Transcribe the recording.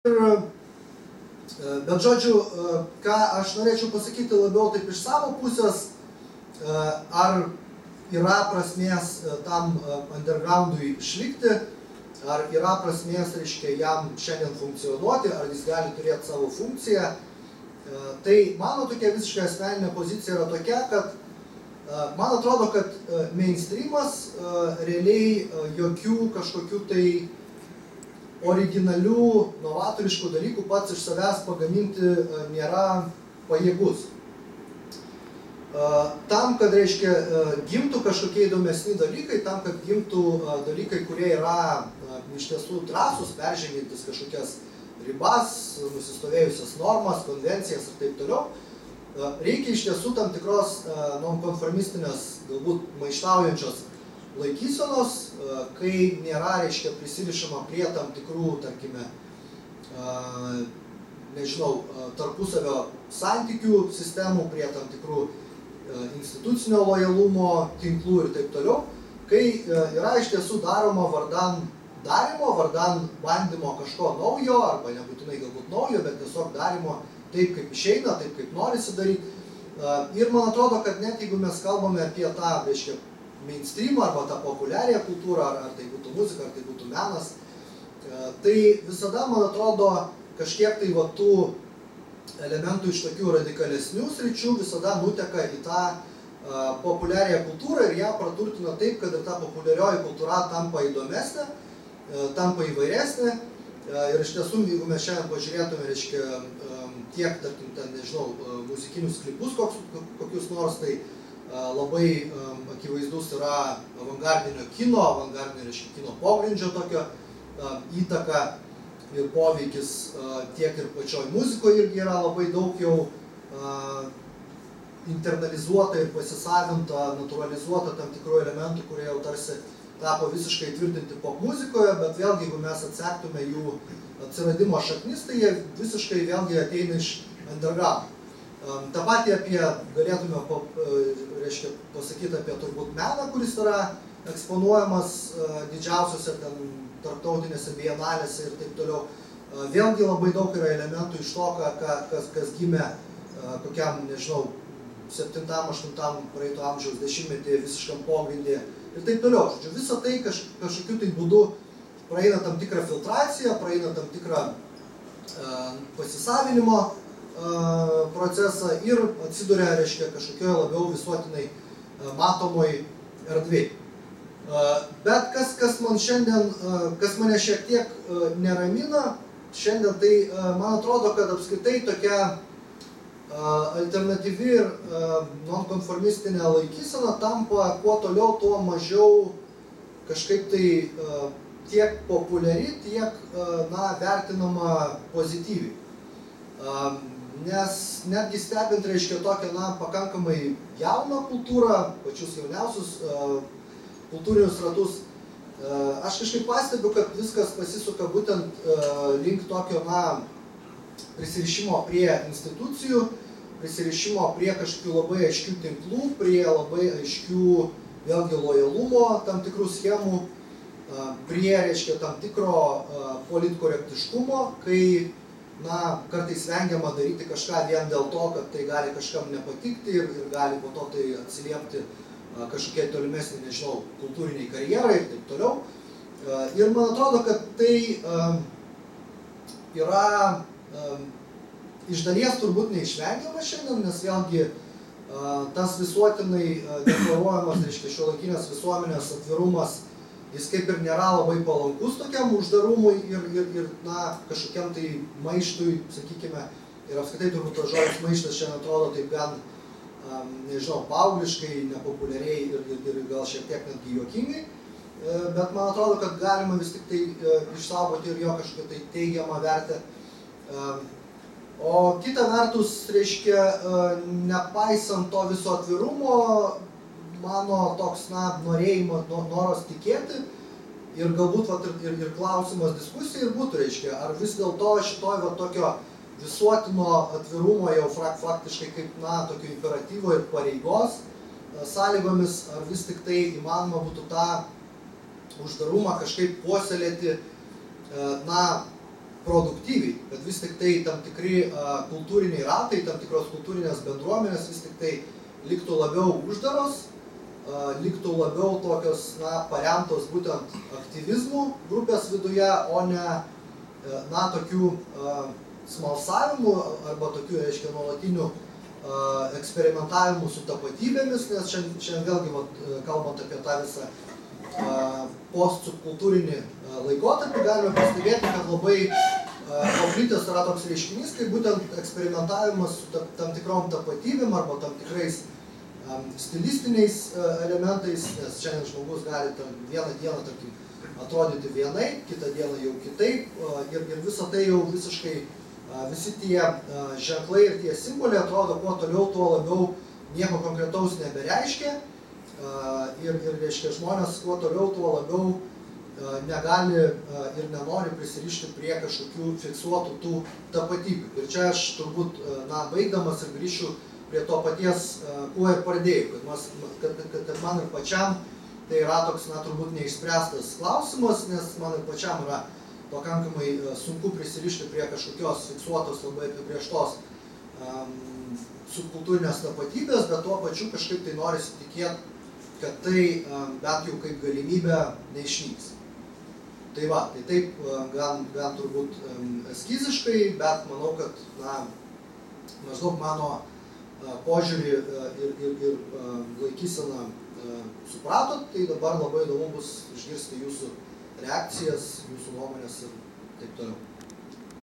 Bet žodžiu, ką aš norėčiau pasakyti labiau taip iš savo pusės, ar yra prasmės tam undergroundui išlikti, ar yra prasmės, reiškia, jam šiandien funkcionuoti, ar jis gali turėti savo funkciją. Tai mano tokia visiškai asmeninė pozicija yra tokia, kad man atrodo, kad mainstreamas realiai jokių kažkokių tai originalių, novatoriškų dalykų pats iš savęs pagaminti nėra pajėgus. Tam, kad, reiškia, gimtų kažkokie įdomesni dalykai, tam, kad gimtų dalykai, kurie yra iš tiesų drąsūs, peržengiantis kažkokias ribas, nusistovėjusias normas, konvencijas ir taip toliau, reikia iš tiesų tam tikros nonkonformistinės, galbūt maištaujančios laikysenos, kai nėra, reiškia, prisirišama prie tam tikrų, tarkime, nežinau, tarpusavio santykių sistemų, prie tam tikrų institucinio lojalumo tinklų ir taip toliau, kai yra iš tiesų daroma vardan darymo, vardan bandymo kažko naujo, arba nebūtinai galbūt naujo, bet tiesiog darymo taip, kaip išeina, taip, kaip norisi daryti. Ir man atrodo, kad net jeigu mes kalbame apie tą, reiškia, mainstreamą arba tą populiarią kultūrą, ar tai būtų muzika, ar tai būtų menas, tai visada, man atrodo, kažkiek tai va tų elementų iš tokių radikalesnių sričių visada nuteka į tą populiarią kultūrą ir ją praturtina taip, kad ir ta populiarioji kultūra tampa įdomesnė, tampa įvairesnė. Ir iš tiesų, jeigu mes šiandien pažiūrėtume, reiškia, tiek, tarkim, ten, nežinau, muzikinius klipus kokius nors, tai labai akivaizdus yra avangardinio kino, avangardinio, reiškia, kino pogrindžio tokio įtaka ir poveikis tiek ir pačioj muzikoje irgi yra labai daug jau internalizuota ir pasisavinta, naturalizuota tam tikrų elementų, kurie jau tarsi tapo visiškai tvirtinti pop muzikoje, bet vėlgi, jeigu mes atsektume jų atsiradimo šaknis, tai jie visiškai vėlgi ateina iš underground. Ta patį apie, galėtume, reiškia, pasakyti apie turbūt meną, kuris yra eksponuojamas didžiausiose ten tarptautinėse bienalėse ir taip toliau. Vėlgi labai daug yra elementų iš to, kas gimė kokiam, nežinau, 7-8 praeito amžiaus dešimtmetį visiškam pogrindyje ir taip toliau. Žodžiu, visa tai kažkokiu tai būdu praeina tam tikrą filtraciją, praeina tam tikrą pasisavinimo procesą ir atsiduria, reiškia, kažkokioje labiau visuotinai matomoj erdvėj. Bet kas man šiandien, kas mane šiek tiek neramina šiandien, tai man atrodo, kad apskritai tokia alternatyvi ir nonkonformistinė laikysena tampa kuo toliau, tuo mažiau kažkaip tai tiek populiari, tiek, na, vertinama pozityviai. Nes netgi stebint, reiškia, tokią, na, pakankamai jauną kultūrą, pačius jauniausius kultūrinius ratus, aš kažkaip pastebiu, kad viskas pasisuka būtent link tokio, na, prisirišimo prie institucijų, prisirišimo prie kažkokių labai aiškių tinklų, prie labai aiškių, vėlgi, lojalumo tam tikrų schemų, prie, reiškia, tam tikro politkorektiškumo, kai, na, kartais vengiama daryti kažką vien dėl to, kad tai gali kažkam nepatikti ir gali po to tai atsiliepti kažkokie tolimesnį, nežinau, kultūriniai karjerai ir taip toliau. Ir man atrodo, kad tai yra iš dalies turbūt neišvengiama šiandien, nes vėlgi tas visuotinai deklaruojamas, reiškia, šiuolaikinės visuomenės atvirumas, jis kaip ir nėra labai palankus tokiam uždarumui ir na, kažkokiam tai maištui, sakykime, ir apskritai turbūt tas žodis maištas šiandien atrodo taip gan, nežinau, paaugliškai, nepopuliariai ir gal šiek tiek netgi juokingai, bet man atrodo, kad galima vis tik tai išsaugoti ir jo kažkokią tai teigiamą vertę. O kita vertus, reiškia, nepaisant to viso atvirumo, mano toks, na, norėjimas, noras tikėti ir galbūt vat, ir klausimas diskusijai ir būtų, reiškia, ar vis dėlto šitoj va tokio visuotino atvirumo jau faktiškai kaip, na, tokio imperatyvo ir pareigos sąlygomis, ar vis tik tai įmanoma būtų tą uždarumą kažkaip puoselėti, na, produktyviai, kad vis tik tai tam tikri kultūriniai ratai, tam tikros kultūrinės bendruomenės vis tik tai liktų labiau uždaros, liktų labiau tokios, paremtos būtent aktyvizmų grupės viduje, o ne, tokių smalsavimų arba tokių, reiškia, nuolatinių eksperimentavimų su tapatybėmis, nes šiandien vėlgi, kalbant apie tą visą postsubkultūrinį laikotarpį, galime pastebėti, kad labai paplitęs yra toks reiškinys, kaip būtent eksperimentavimas su tam tikrom tapatybėm arba tam tikrais stilistiniais elementais, nes šiandien žmogus gali vieną dieną, tarkim, atrodyti vienai, kitą dieną jau kitaip, ir visą tai jau visiškai, visi tie ženklai ir tie simboliai atrodo, kuo toliau, tuo labiau nieko konkretaus nebereiškia, ir reiškia, žmonės kuo toliau, tuo labiau negali ir nenori prisirišti prie kažkokių fiksuotų tų tapatybių. Ir čia aš turbūt, baigdamas ir grįšiu prie to paties, kuo ir pradėjau, kad man ir pačiam tai yra toks, turbūt neišspręstas klausimas, nes man ir pačiam yra pakankamai sunku prisirišti prie kažkokios fiksuotos, labai apibrėžtos subkultūrinės tapatybės, bet tuo pačiu kažkaip tai norisi tikėti, kad tai bent jau kaip galimybė neišnyks. Tai va, tai taip gan turbūt eskiziškai, bet manau, kad maždaug mano požiūrį ir laikyseną supratot, tai dabar labai įdomu bus išgirsti jūsų reakcijas, jūsų nuomonės ir taip toliau.